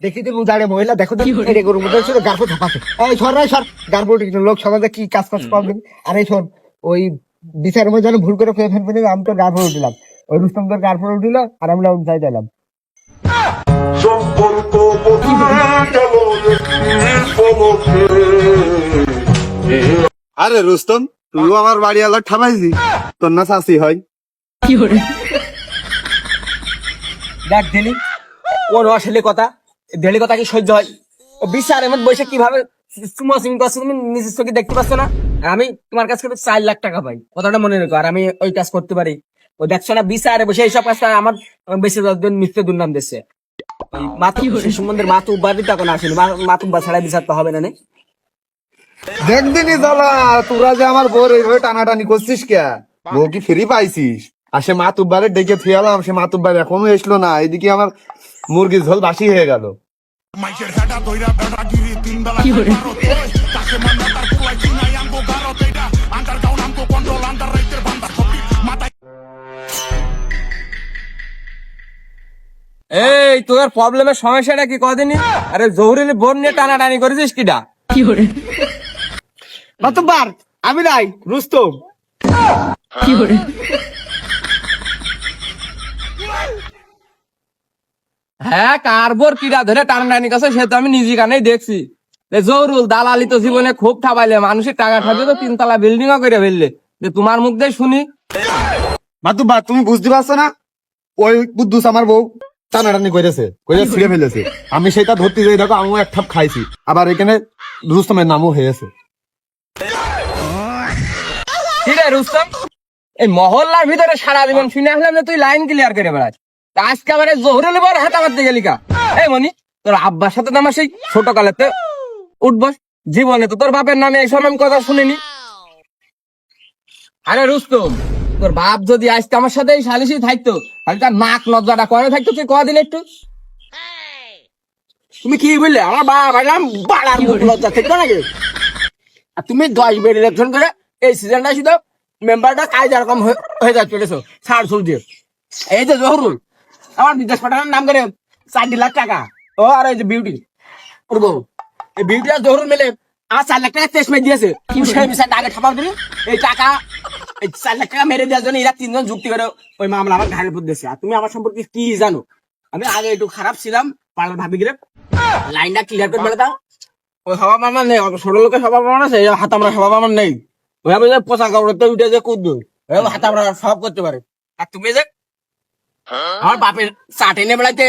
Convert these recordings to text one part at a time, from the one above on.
দেখি তুমি উদারে মহিলা দেখো তো এড়ে গরুর মধ্যে ছিল গার্ফ ঢাকাছে। এই সর রে সর, গার্ফ লোক সমাজে কি কাজ কাজ পাবেন। আর এই শোন, ওই বিচারের মধ্যে যেন ভুল করে খেয়ে ফেলবে না, আমি তো গার্ফ উঠিলাম, ওই রুস্তম তোর গার্ফ উঠিল আর আমি চাই দিলাম। সম্পর্ক আরে রুস্তম, তুইও আমার বাড়ি আলার ঠামাইছি, তোর না চাষি হয়। দেখ দিলি কোন অশ্লীল কথা, দেলি কথা কি সহ্য হয়? ও বিচার এমন বসে কিভাবে সুমসিং করছে তুমি নিজের চোখে দেখতে পাচ্ছ না? আর আমি তোমার কাছ থেকে 4 লাখ টাকা পাই, কথাটা মনে রেখো। আর আমি ওই কাজ করতে পারি, ও দেখছো না বিচারে বসে এইসব কাজ আমার বেশি মিথ্যে দুর্নাম দিচ্ছে। মাতু সম্বন্ধের মাতু বাড়ি তখন আসেনি, মাতু বা ছাড়া বিচার তো হবে না। দেখদিনি জ্বালা, তোরা যে আমার বউর এইভাবে টানাটানি করছিস কে? বউ কি ফ্রি পাইছিস? আর সে মাতুব্বারে ডেকে ফিয়ালাম, সে মাতুব্বার এখনো এসলো না। এইদিকে আমার মুরগির ঝোল বাসি হয়ে গেল। এই তোর প্রবলেমের সমস্যাটা কি কদিনই? আরে জহুরিল বোন নিয়ে টানাটানি করেছিস কিডা? মাতুব্বার আমি নাই, রুস্তম। হ্যাঁ, কার বোর কিডা ধরে টানাটানি করছে সে তো আমি নিজে কানেই দেখছি। জহুরুল দালালি তো জীবনে খুব ঠাবাইলে, মানুষের টাকা ঠাবে তো 3 তলা বিল্ডিং করে ফেললে। যে তোমার মুখ দিয়ে শুনি। মাতুব্বার তুমি বুঝতে পারছো না? ওই বুদ্ধুস আমার বউ টানাটানি করেছে, ছিঁড়ে ফেলেছে। আমি সেটা ধরতে যাই, দেখো আমিও এক থাপ খাইছি। আবার এখানে রুস্তমের নামও হয়েছে। কি রে রুস্তম, এই মহল্লার ভিতরে সারা জীবন শুনে আসলাম যে তুই লাইন ক্লিয়ার করে বেড়াস, তা আজকে আবার জহুরুল বর হাতা মারতে গেলি কা? এই মনি, তোর আব্বার সাথে তো আমার সেই ছোট কালেতে উঠবস, জীবনে তো তোর বাপের নামে এইসব আমি কথা শুনিনি। আরে রুস্তম, তোর বাপ যদি আজকে আমার সাথে এই সালিশি থাকতো, তাহলে তার নাক লজ্জাটা করে থাকতো তুই কদিন একটু। তুমি কি বললে? আমার বাড়ার লজ্জা থাকতো নাকি? আর তুমি 10 বের ইলেকশন করে এই সিজনটা শুধু মেম্বারটা কাজ এরকম হয়ে যায় চলেছো ছাড় ছুল দিয়ে। এই যে জহুরুল আমার বিদেশ পাঠানোর নাম করে 4 লাখ টাকা, ও আর এই যে বিউটি করবো, এই বিউটি আর জহুরুল মিলে আমার 4 লাখ টাকা চেষ্টা দিয়েছে। তুমি সেই বিষয়টা আগে ঠাপাও দিলে, এই টাকা এই 4 লাখ টাকা মেরে দেওয়ার জন্য এরা 3 জন যুক্তি করে ওই মামলা আমার ঘাড়ের উপর দিয়েছে। আর তুমি আমার সম্পর্কে কি জানো? আমি আগে একটু খারাপ ছিলাম, পাড়ার ভাবি গিরে লাইনটা ক্লিয়ার করে বেড়ে দাও। ওই স্বভাব আমার নেই, ছোট লোকের স্বভাব আমার আছে, হাত আমরা স্বভাব আমার নেই। ওইভাবে যে পোশাক কাপড়তে উঠে যে কুদবে, ওইভাবে হাত আমরা সব করতে পারে। আর তুমি যে আমার বাপের চাট এনে বেড়াইতে,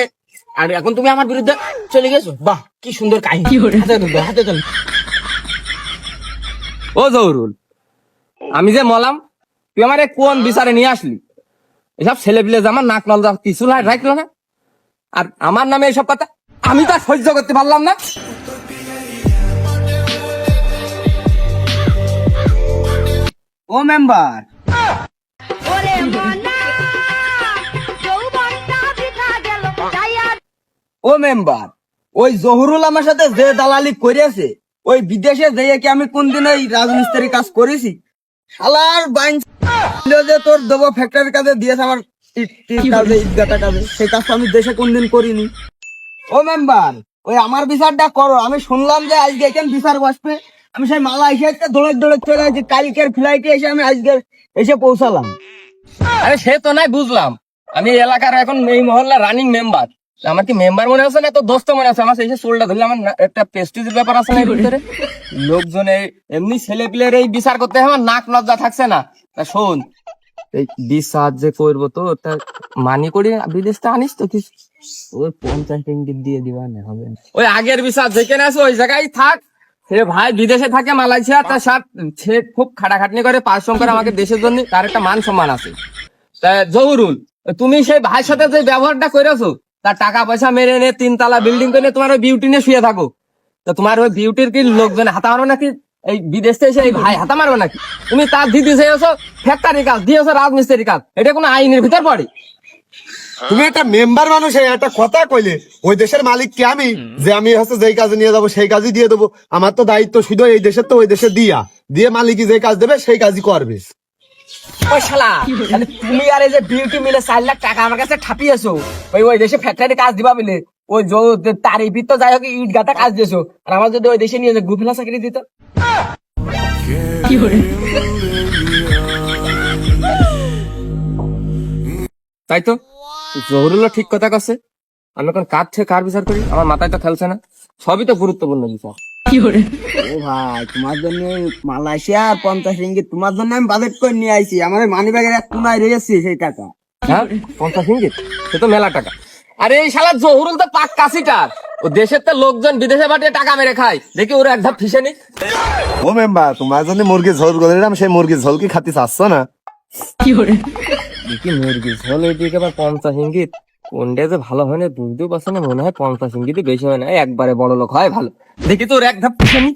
আর এখন তুমি আমার বিরুদ্ধে চলে গেছো। বাহ, কি সুন্দর কাহিনী। হাতে চল। ও জহুরুল, আমি যে মলাম, তুই আমার কোন বিচারে নিয়ে আসলি? এসব ছেলে পিলে যে আমার নাক নল কিছু রাখলো না, আর আমার নামে এইসব কথা আমি তো আর সহ্য করতে পারলাম না। ও মেম্বার, ও মেম্বার, ওই জহুরুল আমার সাথে যে দালালি করেছে, ওই বিদেশে যেয়ে কি আমি কোনদিন ওই রাজমিস্ত্রি কাজ করেছি? শালার বাইন যে তোর দেবো ফ্যাক্টরির কাজে দিয়েছে আমার কাজে, ইটগাটা কাজে, সেই কাজটা আমি দেশে কোনদিন করিনি। ও মেম্বার, ওই আমার বিচারটা করো। আমি শুনলাম যে আজকে এখানে বিচার বসবে, আমি সেই মালয়েশিয়াতে দৌড়ে দৌড়ে চলে আসছি, কালকের ফ্লাইটে এসে আমি আজকে এসে পৌঁছালাম। আরে সে তো নাই বুঝলাম, আমি এলাকার এখন এই মহল্লার রানিং মেম্বার। আমার কি মেম্বার মনে হচ্ছে না তো দোস্ত মনে হচ্ছে? আমার সেই চুলটা ধরলে আমার একটা প্রেস্টিজের ব্যাপার আছে না এর ভিতরে। লোকজনে এমনি ছেলে পিলের এই বিচার করতে আমার নাক লজ্জা থাকছে না। তা শোন, এই বিচার যে করবো তো ওটা মানি করি বিদেশটা আনিস তো কিছু, ওই 50 রিঙ্গিত দিয়ে দিবা না হবে না। ওই আগের বিচার যেখানে আছে ওই জায়গায় থাক। সে ভাই বিদেশে থাকে মালয়েশিয়া, তার সাথে সে খুব খাটাখাটনি করে পারিশ্রম করে আমাকে দেশের জন্য, তার একটা মান সম্মান আছে। তা জহুরুল, তুমি সেই ভাইয়ের সাথে যে ব্যবহারটা করেছো, তার টাকা পয়সা মেরে এনে 3 তলা বিল্ডিং করে তোমার ওই বিউটি নিয়ে শুয়ে থাকো, তো তোমার ওই বিউটির কি লোকজন হাতা মারবে নাকি? এই বিদেশ থেকে এসে এই ভাই হাতা মারবে নাকি? তুমি তার দিদি চেয়েছো ফ্যাক্টরি কাজ, দিয়েছো রাজমিস্ত্রি কাজ, এটা কোনো আইনের ভিতর পড়ে? তুমি একটা মেম্বার মানুষ, একটা কথা কইলে ওই দেশের মালিক কি আমি, যে আমি হচ্ছে যেই কাজে নিয়ে যাবো সেই কাজই দিয়ে দেবো? আমার তো দায়িত্ব শুধু এই দেশের, তো ওই দেশে দিয়ে মালিকই যে কাজ দেবে সেই কাজই করবে। ওই শালা তাহলে তুমি আর এই যে বিউটি মিলে 4 লাখ টাকা আমার কাছে ঠাপিয়েছো, ওই দেশে ফ্যাক্টরি কাজ দিবা বলে, ওই তারিফি তো যাই হোক ইট গাঁথা কাজ দিয়েছো, আর আমার যদি ওই দেশে নিয়ে যে গুফিলা চাকরি দিত। তাই তো জহুরুল্লাহ ঠিক কথা কাছে। আমি এখন কার থেকে কার বিচার করি, আমার মাথায় তো খেলছে না। সবই তো গুরুত্বপূর্ণ বিচার। ও ভাই, তোমার জন্য মালয়েশিয়া 50 রিঙ্গিত তোমার জন্য আমি বাজেট করে নিয়ে আইছি, আমার মানি ব্যাগের এক কোনায় রয়েছে সেই টাকা। হ্যাঁ 50 রিঙ্গিত, সে তো মেলা টাকা। আরে এই শালা জহুরুল তো পাক কাশিটার, ও দেশের তো লোকজন বিদেশে পাঠিয়ে টাকা মেরে খায়, দেখি ওরা এক ধাপ ফিসে নি। ও মেম্বার, তোমার জন্য মুরগির ঝোল করলাম, সেই মুরগির ঝোল কি খাতে চাচ্ছ না? দেখি মুরগি ঝোল ওইদিকে আবার 50 ইঙ্গিত, কোনটা যে ভালো হয় না বুঝতেও পারছে না। মনে হয় 50 ইঙ্গিতই বেশি হয় না, একবারে বড় লোক হয় ভালো। দেখি তোর এক ধাপ পিছনে।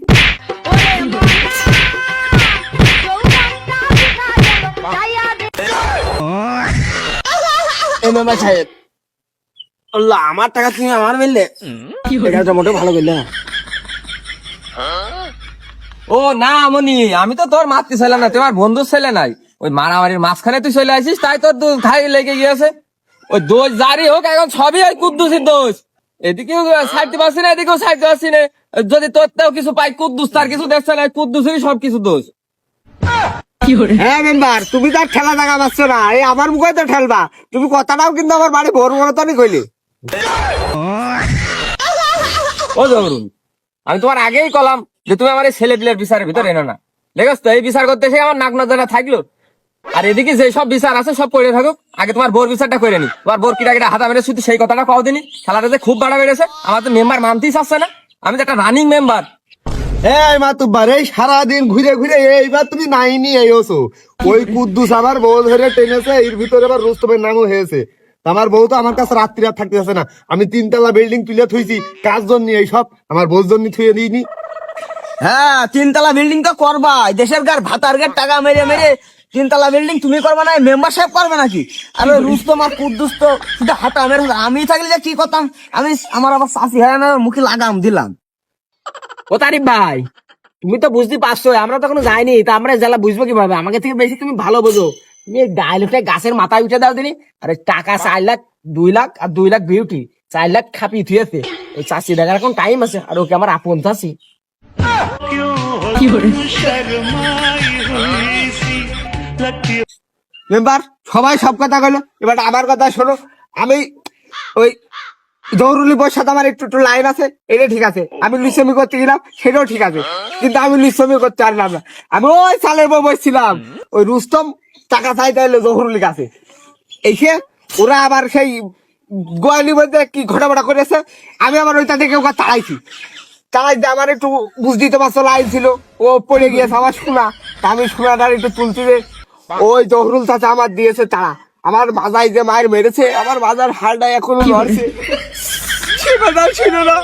এই মেম্বার সাহেব, আল্লাহ আমার টাকা তুমি আমার মিললে, এটা মোটেও ভালো করলে না। ও না মনি, আমি তো তোর মাতৃ ছেলে না, তোমার বন্ধুর ছেলে নাই। ওই মারামারির মাঝখানে তুই চলে আসিস, তাই তোর খাই লেগে গিয়েছে। ওই দোষ জারি হোক, এখন সবই ওই কুদ্দুসের দোষ। এদিকেও ছাড়তে পারছি না, এদিকেও ছাড়তে পারছি না। যদি তোরটাও কিছু পাই, কুদ্দুস তার কিছু দেখছে না, কুদ্দুসেরই সবকিছু দোষ। হ্যাঁ মেম্বার, তুমি তো আর ঠেলা জায়গা পাচ্ছ না, এই আমার মুখে তো ঠেলবা। তুমি কথাটাও কিন্তু আমার বাড়ি ভোর ভোর তো কইলে। ও জহরুল, আমি তোমার আগেই কলাম যে তুমি আমার এই ছেলে পিলের বিচারের ভিতরে এনো না। দেখছ তো, এই বিচার করতে এসে আমার নাক নজরা থাকলো। আর এদিকে যে সব বিচার আছে সব করে থাকুক, আগে তোমার বোর বিচারটা করে নি। তোমার বোর কিটা কিটা হাতা মেরে শুধু সেই কথাটা কও দিনি। খেলাটা যে খুব বাড়া বেড়েছে, আমার তো মেম্বার মানতেই চাচ্ছে না। আমি তো একটা রানিং মেম্বার। এই মাতুব্বার, এই সারাদিন ঘুরে ঘুরে এইবার তুমি নাইনি এইছো। ওই কুদ্দুস আমার বউ ধরে টেনেছে, এর ভিতরে আবার রুস্তমের নামও হয়েছে। আমার বউ তো আমার কাছে রাত্রি রাত থাকতে আছে না। আমি 3 তলা বিল্ডিং তুলে থুইছি কাজ জন্য, এই সব আমার বউর জন্য থুয়ে দিইনি। হ্যাঁ 3 তলা বিল্ডিং তো করবা, দেশের গার ভাতার গার টাকা মেরে মেরে 3 তলা বিল্ডিং তুমি করবে না, মেম্বার সাহেব করবে নাকি? আর ওই রুস্তম আর কুদ্দুস তো শুধু হাতা মেরে, আমি থাকলে যে কি করতাম, আমি আমার আবার শাসি হয় না, মুখে লাগাম দিলাম। ও তারিফ ভাই, তুমি তো বুঝতে পারছো, আমরা তো এখনো যাইনি, তা আমরা জেলা বুঝবো কিভাবে? আমাকে থেকে বেশি তুমি ভালো বোঝো। তুমি ডায়লগটা গাছের মাথায় উঠে দাও দিনি। আরে টাকা 4 লাখ, 2 লাখ আর 2 লাখ বিউটি, 4 লাখ খাপি থুয়েছে। ওই চাষি দেখার এখন টাইম আছে, আর ওকে আমার আপন চাষি। মেম্বার সবাই সব কথা কইলো, এবার আমার কথা শোনো। আমি ওই জহুরুলি বইয়ের সাথে আমার একটু একটু লাইন আছে, এটা ঠিক আছে। আমি লিসমি করতে গেলাম, সেটাও ঠিক আছে, কিন্তু আমি লিসমি করতে পারলাম না। আমি ওই সালের বউ বসছিলাম, ওই রুস্তম টাকা চাইতে এলো জহুরুলির কাছে। এসে ওরা আবার সেই গোয়ালির মধ্যে কি ঘটাবটা করেছে, আমি আবার ওইটা থেকে ওকে তাড়াইছি। তাড়াইতে আমার একটু বুঝ দিতে পারছো লাইন ছিল, ও পড়ে গিয়েছে আমার সোনা। তা আমি সোনাটার একটু তুলছি রে, ওই জহুরুল চাচা আমার দিয়েছে তারা। আমার বাজায় যে মায়ের মেরেছে, আমার বাজার হালটা এখনো ধরছে, সেটাও ছিল না।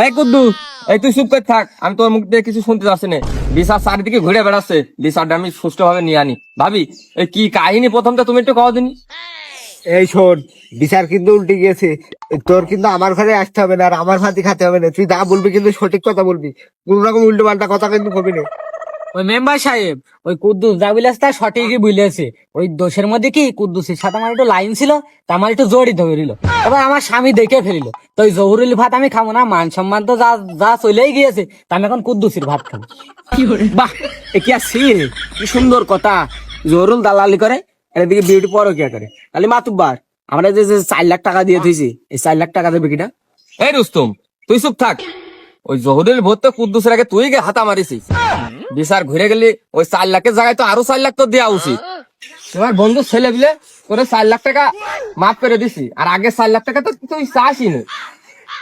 এই কুদ্দুস, এই তুই চুপ করে থাক, আমি তোর মুখ দিয়ে কিছু শুনতে যাচ্ছি না। বিচার চারিদিকে ঘুরে বেড়াচ্ছে, বিচারটা আমি সুষ্ঠুভাবে নিয়ে আনি। ভাবি এই কি কাহিনী, প্রথমটা তুমি একটু কও দিনি। এই শোন, বিচার কিন্তু উল্টে গিয়েছে। তোর কিন্তু আমার ঘরে আসতে হবে না, আর আমার ভাতি খেতে হবে না। তুই যা বলবি কিন্তু সঠিক কথা বলবি, কোন রকম উল্টো পাল্টা কথা কিন্তু কবি না। ওই মেম্বার সাহেব, ওই কুদ্দুস যা বলেছে তা সঠিকই বুঝলেছে। ওই দোষের মধ্যে কি কুদ্দুসের সাথে আমার একটু লাইন ছিল, তা আমার একটু জড়িত হইল। এবার আমার স্বামী দেখে ফেলিল, তো ওই জহুরুল ভাত আমি খাবো না, মান সম্মান তো যা যা চলেই গিয়েছে, তা আমি এখন কুদ্দুসের ভাত খাবো। বাহ, এ কি আসিন, কি সুন্দর কথা। জহুরুল দালালি করে, আর এদিকে বিউটি পরকিয়া করে। তাহলে মাতুব্বার, আমরা যে 4 লাখ টাকা দিয়ে দিয়েছি, এই 4 লাখ টাকা দেবে কিনা? এই রুস্তম, তুই চুপ থাক। ওই জহুরুল ভোট তো কুদ্দুসের আগে তুই গে হাতা মারিছিস। বিচার ঘুরে গেলি, ওই 4 লাখের জায়গায় তো আরো 4 লাখ তো দেওয়া উচিত। তোমার বন্ধু ছেলে বিলে তোর 4 লাখ টাকা মাফ করে দিছি, আর আগে 4 লাখ টাকা তো তুই চাসই না।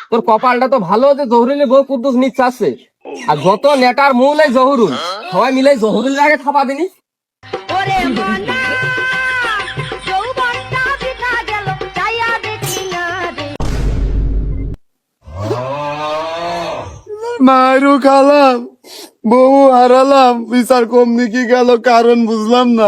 তোর কপালটা তো ভালো যে জহুরুলের বউ কুদ্দুস নিচ্ছে আসছে। আর যত নেটার মূল এই জহুরুল, সবাই মিলে জহুরুলের আগে থাপা দিনি। ওরে মনা যৌবনটা বৃথা গেল চাইয়া দেখি না রে। মারু খালাম, বউ হারালাম, বিচার কম দিকে গেল, কারণ বুঝলাম না।